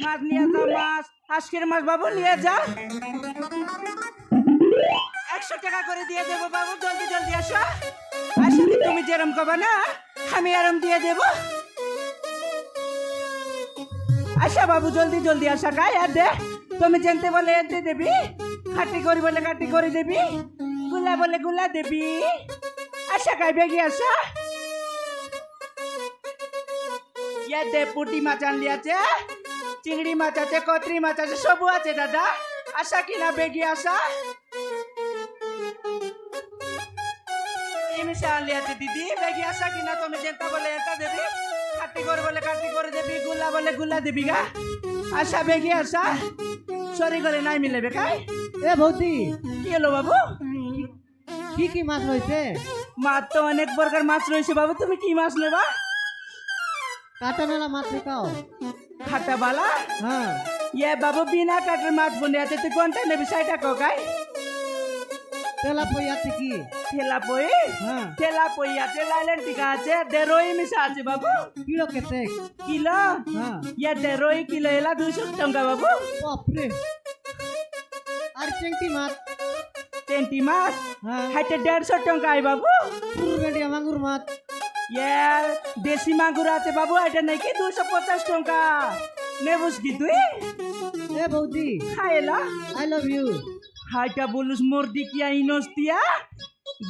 মাছ নিয়ে যা, মাছ আজকের মাছ বাবু নিয়ে যা। 100 টাকা করে দিয়ে দেবো বাবু, জলদি জলদি আসো। আসলে তুমি যেরম কবা না আমি এরম দিয়ে দেবো। আচ্ছা বাবু জলদি জলদি আসা গায়ে আর দে, তুমি জানতে বলে এতে দেবি, খাটি করি বলে খাটি করে দেবি, গুলা বলে গুলা দেবি। আশা গায়ে বেগে আসা। ইয়ে দে, পুটি মাছ আনলি আছে, চিংড়ি মাছ আছে, কতরি মাছ আছে, সবু আছে দাদা। আশা কিনা বেগে আসা। ইমিশা আনলি আছে দিদি, বেগে আসা কিনা তুমি যেটা বলে এটা দেবি, খাটি করে বলে খাটি করে দেবি, গুলা বলে গুলা দেবি গা। আশা বেগে আসা। সরি করে নাই মিলে বেকাই। এ বৌদি, কি হলো বাবু? কি কি মাছ রয়েছে? মাছ তো অনেক প্রকার মাছ রয়েছে বাবু, তুমি কি মাছ নেবা? কাটানালা মাছ দেখাও। খাটা বালা? হ্যাঁ। ইয়ে বাবু বিনা কাটার মাছ বনে আছে, তুই কোনটা নেবি সেটা কাই? তেলা পই আছে কি? ঠেলা পই? হ্যাঁ। ঠেলা পই আছে, লাইলেন টিকা আছে, দেরোই মিশা আছে বাবু। কিলো কেতে? কিলো? হ্যাঁ। ইয়ে দেরোই কিলো এলা 200 টাকা বাবু। বাপরে। আর চেংটি মাছ? চেংটি মাছ? হ্যাঁ। হাইতে 150 টাকা আই বাবু। পুরবেডিয়া মাগুর মাছ? ইয়ে দেশি মাগুর আছে বাবু, এটা নাকি 250 টাকা। নেবুস কি তুই? এ বৌদি, খাইলা? I love you. হাইটা বলুস মোর দিকিয়া ইনস্তিয়া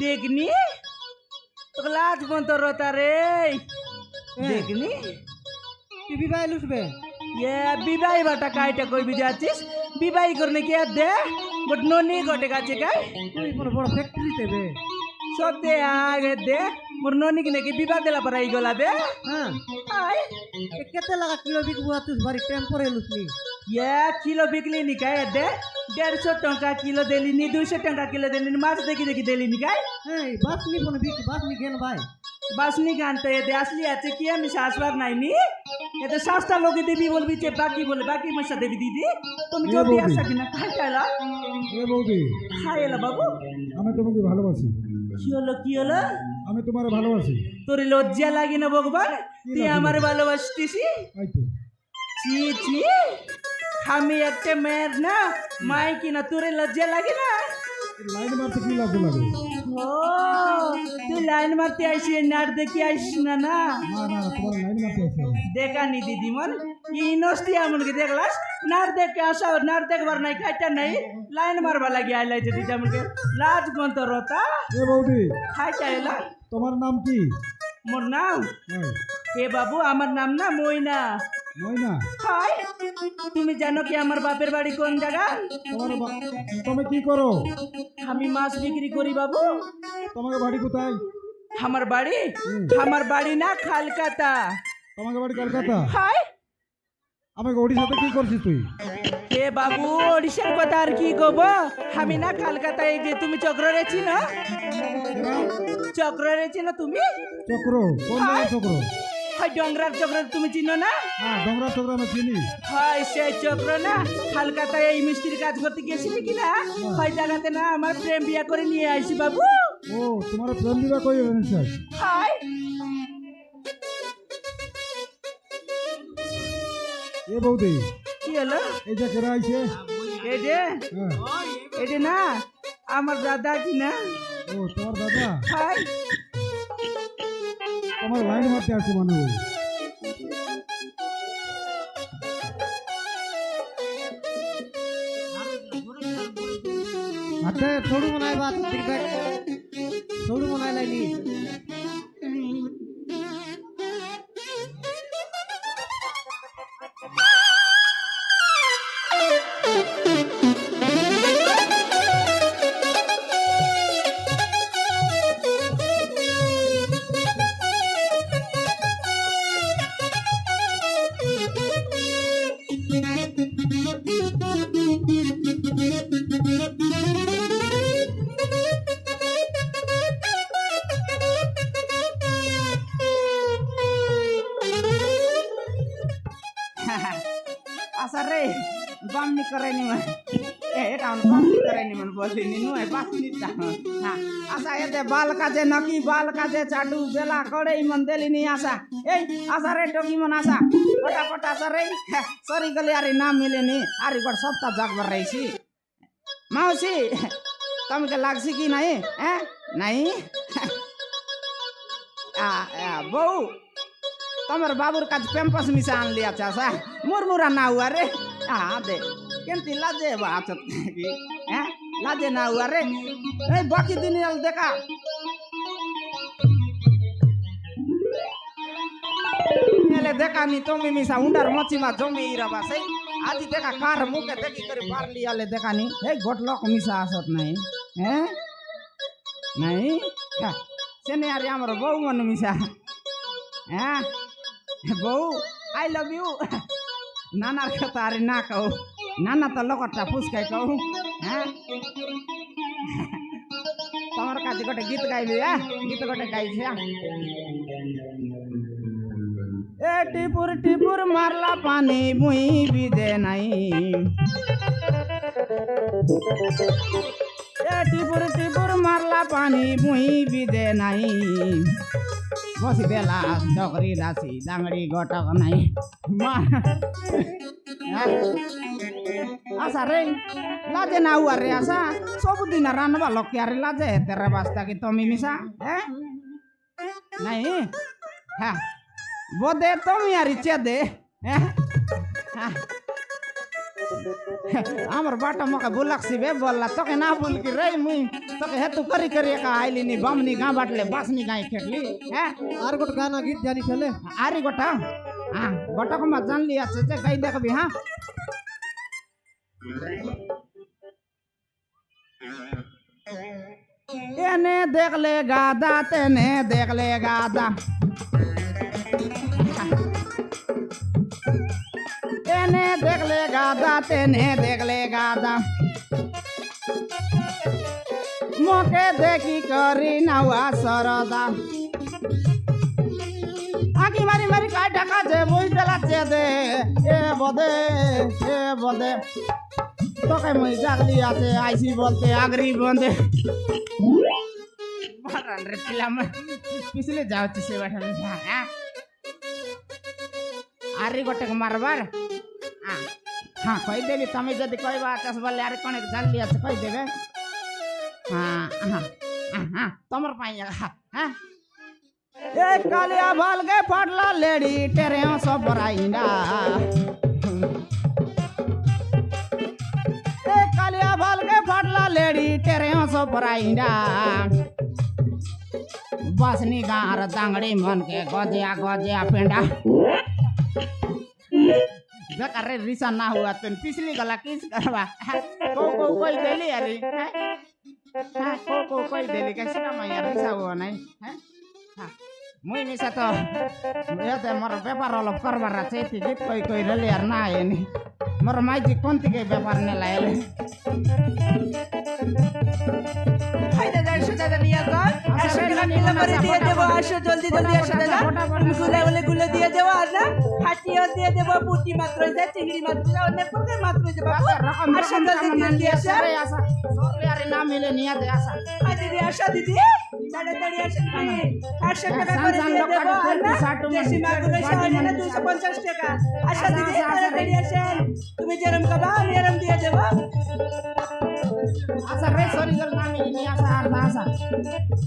দেখনি তো লাজ বন্ত রতা রে দেখনি তুই বিবাহ লুসবে? ये বিবাই বাটা কাইটা কইবি যাচ্ছিস বিবাই করনে কি দে বট ননি গটে কাছে কাই তুই বড় বড় ফ্যাক্টরি দেবে। সতে আগে দে মোর ননি কি নাকি বিবাহ দেলা পরাই গলা বে। হ্যাঁ। আই এ কেতে লাগা কিলো বিকবো তুই বাড়ি টেম্পোরে লুসনি? ये किलो बिकली नी काय दे 150 টাকা কিলো দেলি নি 200 টাকা কিলো দেলি নি মাছ দেখি দেখি দেলি নি काय এই বাসনি বনে বিক বাসনি কেন ভাই? বাসনি গানতে এতে আসলি আছে কি আমি শাসবার নাই নি এতে সস্তা লোকে দেবি বলবি যে বাকি বলে বাকি মশা দেবি দিদি তুমি জলদি আসা কিনা খাই খাইলা এ বৌদি, খাইলা বাবু আমি তোমাকে ভালোবাসি। কি হলো আমি তোমার ভালোবাসি। তোর লজ্জা লাগে না ভগবান তুই আমার ভালোবাসতিসি তাই তো। ছি ছি আমি একটা মেয়ের না মাই কিনা তোর লজ্জা লাগে না লাইন মারতে কি লাগবে লাগে? ও তুই লাইন মারতে আইসি নার দেখি আইসিস না না না না, তোমার লাইন মারতে আছে। দেখা নি দিদি মন ইনস্তি আমনকে দেখলাস নার দেখে আসা নার দেখবার নাই খাইটা নাই লাইন মারবা লাগি আইলাই যদি আমনকে লাজ গন্ত রতা এ বৌদি, খাইটা এলা তোমার নাম কি? মোর নাম এই, হে বাবু আমার নাম না ময়না ময়না। হাই তুমি জানো কি আমার বাপের বাড়ি কোন জায়গা তুমি কি করো? আমি মাছ বিক্রি করি বাবু তোমাকে বাড়ি কোথায়? আমার বাড়ি না কলকাতা তোমাকে বাড়ি কলকাতা? হাই আমাকে ওড়িশাতে কি করছিস তুই? হে বাবু ওড়িশার কথা আর কি গব আমি না কলকাতায় যে তুমি চক্র রেছি না চক্র রেছি না তুমি চক্র? কোন জায়গার চক্র? হাই ডংরার চক্র তুমি চিনো না হ্যাঁ, ডোংরা চক্র আমি চিনি। হাই সেই চক্র না কলকাতায় এই মিস্ত্রির কাজ করতে গেছিলি কিনা ওই জায়গাতে না আমার প্রেম বিয়া করে নিয়ে আইছি বাবু ও, তোমার প্রেম বিবাহ করে এনেছে? হাই এ বৌদি কি হলো এই যে কেরা আইছে এই যে হ্যাঁ এটি না আমার দাদা কি না ও তোমার দাদা হাই তোমার লাইন মারতে আসছে মনে হয় हाथे थोड़ू बनाए बात थोड़ू बनाए लाइनी asar re bamni keren ni man tahun bamni keren ni man boleh ni nu pas ni tahun nah asa ya de bal kaje naki bal kaje chadu bela kore iman deli ni asa asa re toki man asa kota kota asa re sorry kali hari nam mile ni hari kor sabta jag bar rahi si mau si kamu ke lagsi ki nahi nahi bau तमर बाबूर का पेम्पस मिसान लिया चासा मुरमुरा ना हुआ रे दे केंती लाजे बाचत की लाजे ना हुआ रे बाकी दिन देखा देखा नी तुम मिसा उंडर मची मा जमी इरा बासे आज देखा कार मुके देखी करे पार लिया ले देखा नी गोटलक मिसा आसत नहीं नहीं सेने यार हमर बहु मन मिसा बहू आई लव यू नाना के तारे ना कहो नाना तो लगटा पुष्का कहू तमर का गोटे गीत गाइबे गीत गोटे गाई ए टिपुर टिपुर मारला पानी मुई बिदे नहीं ए टिपुर टिपुर मारला पानी मुई बिदे नहीं बसी बेला डगरी राशि डांगड़ी गटक नहीं आशा रे लाजे ना हुआ रे आशा सब दिन रानवा लकिया रे लाजे तेरे वास्ता की तुम मिसा नहीं बोदे तुम यारी चेदे आमर बाटा मका बुलक सिबे बोलला तके ना बुल की रे मुई तके हेतु करी करी का आइली नी बमनी गा बाटले बासनी गाय खेटली आर गोट गाना गीत जानी चले आरी गोटा गोटा को मत जान लिया से गाई देख भी एने देख ले गादा तेने देख ले गादा तेने देख ले गादा तेने देख ले गादा मोके देखी करी नवा सरदा आगी मारी मारी काय ढका जे मुई देला जे दे ए बदे तो के मुई जागली आते आईसी बोलते आगरी बंदे मारन रे फिल्म पिछले जाओ से बैठा आरी गोटे को मारबार हाँ कही देवी तमें जब कहबा चाष बोले आरे कौन जान लिया कही देवे हाँ हाँ हाँ तमर पाई ए कालिया बाल के फटला लेडी तेरे सब बराइंडा ए कालिया बाल के फटला लेडी तेरे सब बराइंडा बसनी गार दांगड़ी मन के गजिया गजिया पेंडा बेकार रे रिसा ना हुआ तो पिछली गला किस करवा को कोई देली अरे को कोई देली कैसे ना मैं यार रिसा हुआ नहीं है मुई मिसा तो ये तो मोर व्यापार अलग करवार আছে টিকিট कोई रेली यार ना है नहीं मोर माई जी कोंती के व्यापार ने लायले हाय दे দাদা নিয়ে আসো 100 টাকা কিলো করে দিয়ে দেবো আসো জলদি জলদি আসো দাদা গুলে দিয়ে দেবো আর না খাটিও দিয়ে দেবো পুঁটি মাত্র যে চিংড়ি মাত্র অনেক প্রকার মাত্র যে বাবু আসো জলদি জলদি আসো আরে না মিলে নিয়ে দে আসা দিদি আসো দিদি তাড়াতাড়ি আসো দিদি 100 টাকা করে দিয়ে দেবো আর না দেশি মাগুর শাড়ি না 250 টাকা আসো দিদি তাড়াতাড়ি আসেন তুমি যেরকম খাবা আমি এরকম দিয়ে দেবো আসা রে সরি গল না মিলে নিয়ে আসা আর আসা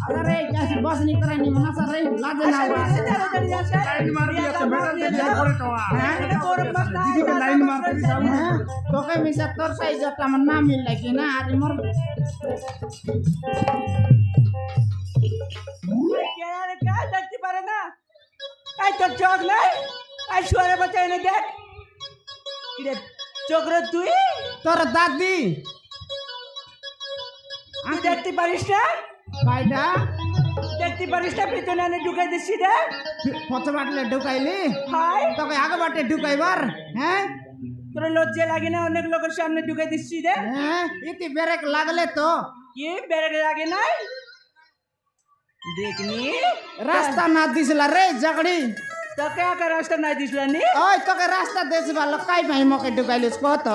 আরে কাছে বস নি করে নি মনা সর রে লাজে না আসো দিদি তাড়াতাড়ি আসো লাইন মারবি আছে বেটা দিয়ে করে টাকা এটা গরম মশলা দিদিকে লাইন মারতে যাও হ্যাঁ তোকে মিশা তোর সাইজটা আমার না মিললে কি না আর মোর क्या देखती पारे ना आई तो चौक नहीं आई शुआरे बच्चे ने देख किरे चौक रे तू তোর দাদি तू देखती पारिस ना ভাইটা देखती पारिस ना पितने ने ढुकाई दिसी दे পথ বাটলে ঢুকাইলি हाय তোকে আগে বাটে ঢুকাইবার হ্যাঁ তোর লজ্জা লাগে না অনেক লোকের সামনে ঢুকাই দিছি দে হ্যাঁ ইতি ব্রেক লাগলে তো কি বেরে লাগে না देखनी রাস্তা না দিছিলা রে জাগড়ি तो क्या कर रास्ता नहीं दिसला नी ওই তোকে রাস্তা দেছিবা লকাই ভাই মকে ঢুকাইলিস কত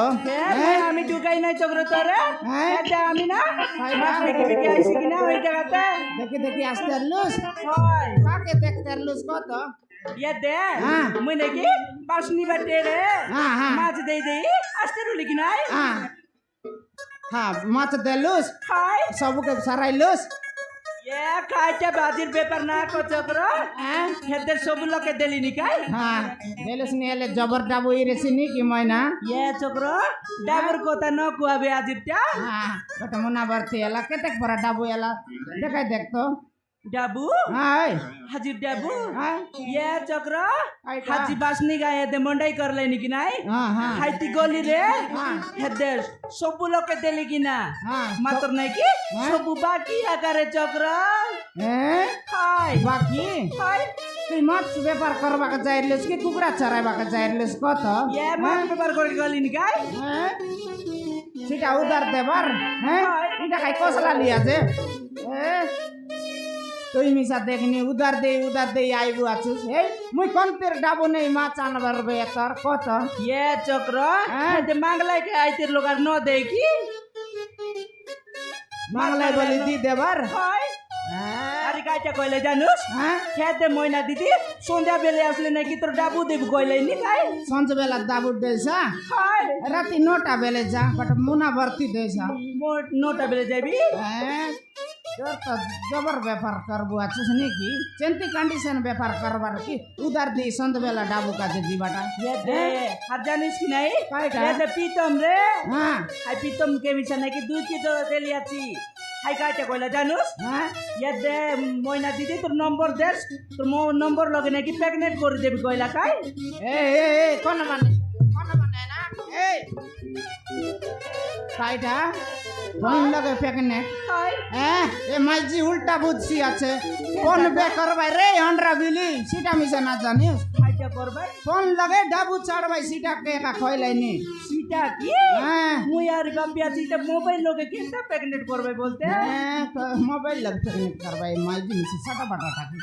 আমি ঢুকাই নাই চোখ রে তোরে হ্যাঁ? এটা আমি না ভাই মাছ না। দেখি দেখি আইছি কিনা ওই জায়গাতে দেখি দেখি আসতে লুস হয় কাকে দেখতে লুস কত ये दे हाँ। मुने की पासनी बाटे रे हाँ, हाँ। माछ दे दे आस्ते रुली की नाय হ্যাঁ হ্যাঁ মাছ দেলুস हाय সবকে সারাইলুস ये खाइते बाजिर पेपर ना को चक्रो হ্যাঁ हेदर सब लोग के देली निकाय হ্যাঁ দেলুস নি এলে জবর ডাবু ইরেছিনি কি ময়না ये चक्रो डाबर कोता न कुआबे आजिरटा হ্যাঁ ওটা মনা ভর্তি এলা কেতেক পরা ডাবু এলা দেখাই দেখতো डाबू হ্যাঁ हाजिर डाबू হ্যাঁ ये चक्रो आइटा। हाजी बासनी गाय दे मंडाई कर लेनी की नाय হ্যাঁ হ্যাঁ हाइती गोली रे हाँ। हेदर सब लोग के देली की ना হ্যাঁ मात्र नहीं की हाँ। सब बाकी आकारे चक्रो হ্যাঁ हाय বাকি हाय তুই মাছ ব্যাপার করবাকে যাইলিস কি কুকুরা চড়াইবাকে যাইলিস কত ये मार पेपर করে গলি নিকাই হ্যাঁ সেটা উদার দেবার হ্যাঁ এটা খাই কসলা লিয়া যে হ্যাঁ তুই মিশা দেখনি উদার দে আইবু আছুস এই মুই কোনতের ডাবো নেই মাছ আনবার বে তোর কত ये चक्र हाँ। ते मांगलाई के आइते लोग न दे की বাংলায় বলি দি দেবার हाय হ্যাঁ अरे काटा কইলে জানুস হ্যাঁ খেতে ময়না দিদি সন্ধ্যা বেলে আসলে নাকি তোর ডাবু দেব কইলে নি তাই সঞ্জবেলা দাবুর দেছা হায় রাতি 9টা বেলে যা বাট মুনা ভর্তি দেছা মোট নটা বেলে যাবি হ্যাঁ তোর তো জবর ব্যাপার করবো আছিস নাকি চেন্তি কন্ডিশন ব্যাপার করবার কি উদার দি সন্ধ্যবেলা ডাবু কাছে দিবাটা ये दे আর জানিস কি নাই কাইটা? ये दे पीतम रे হ্যাঁ হাই পীতম কে মিছা নাকি দুই কি তো দেলি আছি হাই কাটা কইলে জানুস হ্যাঁ ये दे ময়না দিদি তোর নম্বর দেস তোর নম্বর লগে নাকি প্রেগনেন্ট করে দেবি কইলা কাই এই কোন মানে না এই কাইটা কোন লগে প্যাকেট হায় হ্যাঁ এ মাইজি উল্টা বুঝছি আছে কোন বে করবাই রে হন্ডরা বিলি সেটা মিশে না জানিস হাইটা করবাই কোন লগে ডাবু ছাড়বাই সেটা কে একা খয়লাইনি सीटा की হ্যাঁ मुई यार गप्पिया सीटा मोबाइल लोगे कितना प्रेग्नेंट करबे बोलते হ্যাঁ তো মোবাইল লগে প্যাকেট করবাই মাইজি মিশে সাটা বাটা থাকি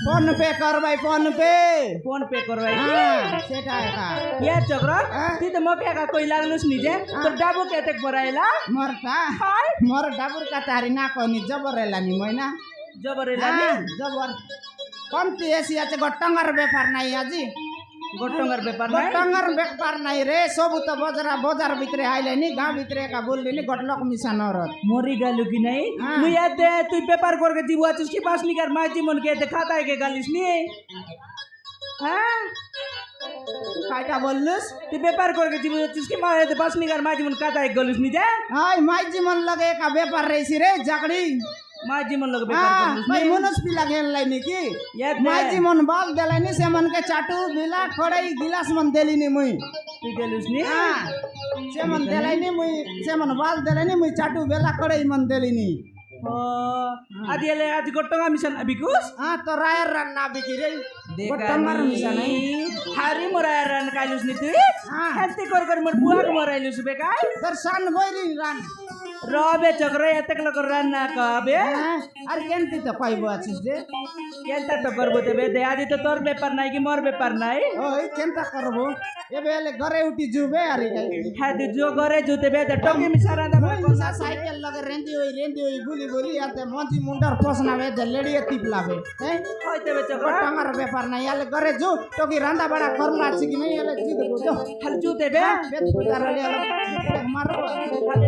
ফোন পে করবাই ফোন পে फोन पे करवाई হ্যাঁ সেটা একা ये चक्र हाँ। ती तो मोके का कोई लागलुस निजे तो डाबो केते बराइला মোরটা हाय মোর ডাবুর কাতারি না কনি জবর এলানি মইনা जबरेला হ্যাঁ नी জবর কমতি এসি আছে গটঙ্গার ব্যাপার নাই আজি गोटंगर पेपर নাই গটঙ্গার ব্যাপার নাই রে সবু তো বজার ভিতরে আইলেনি গাঁ ভিতরে একা বললিনি গটলক মিশানোর मोरी गालू की नहीं हाँ। मुई याद दे तू पेपर करके दिबुआ तुसकी पास निकर माजी मन के ते खाता है के गालिस नी हां কাইটা বললুস तू पेपर करके दिबुआ तुसकी मारे ते पास निकर माजी मन खाता है गालिस नी जा হাই মাই জীবন লগে একা ব্যাপার রইছি রে জাগড়ি माजी मन लोग पेपर হ্যাঁ करलिस ভাই नी মনস পিলা গেলাই নাকি याद মাই दे জীবন বাল দেলাইনি সেমনকে চাটু বিলা খড়াই গিলাস মন দেলিনি মুই तू गालिस नी হ্যাঁ সেমন দেলাইনি মুই সেমন বাল দেলাইনি মুই চাটু বেলা খড়াই মন দেলিনি আদি এলে আজ গোটঙ্গা মিশন আবিকুস হ্যাঁ তো রায়ের রান না বিকি রে গটঙ্গার মিশানাই হারি মরায় রান কাইলুস নি তুই হ্যাঁ। হেতে কর মোর বুয়াক মরাইলুস বে কাই তোর সান বইরি রান রবে চক্রে এত লোক রান্না কবে হ্যাঁ আর কেনতি তো কইব আছিস রে কেনটা তো করবো দেবে দেয়া দিত তোর ব্যাপার নাই কি মোর ব্যাপার নাই ওই কেনতা করব এবে এলে ঘরে উঠি জুবে আর হ্যাঁ তুই জো ঘরে জুতে বে টকি মিশা রান্না পয়সা সাইকেল লগে রেন্দি ওই গুলি গুলি আতে মজি মুন্ডার পছনা বে যে লেডিয়ে টিপলাবে হ্যাঁ হইতে বে চক্র টাঙ্গার ব্যাপার নাই এলে ঘরে জু টকি রান্দা বাড়া করলা আছে কি নাই এলে জি দেবো যো খালি জুতে বে বেদ পুতার এলে মারবো খালি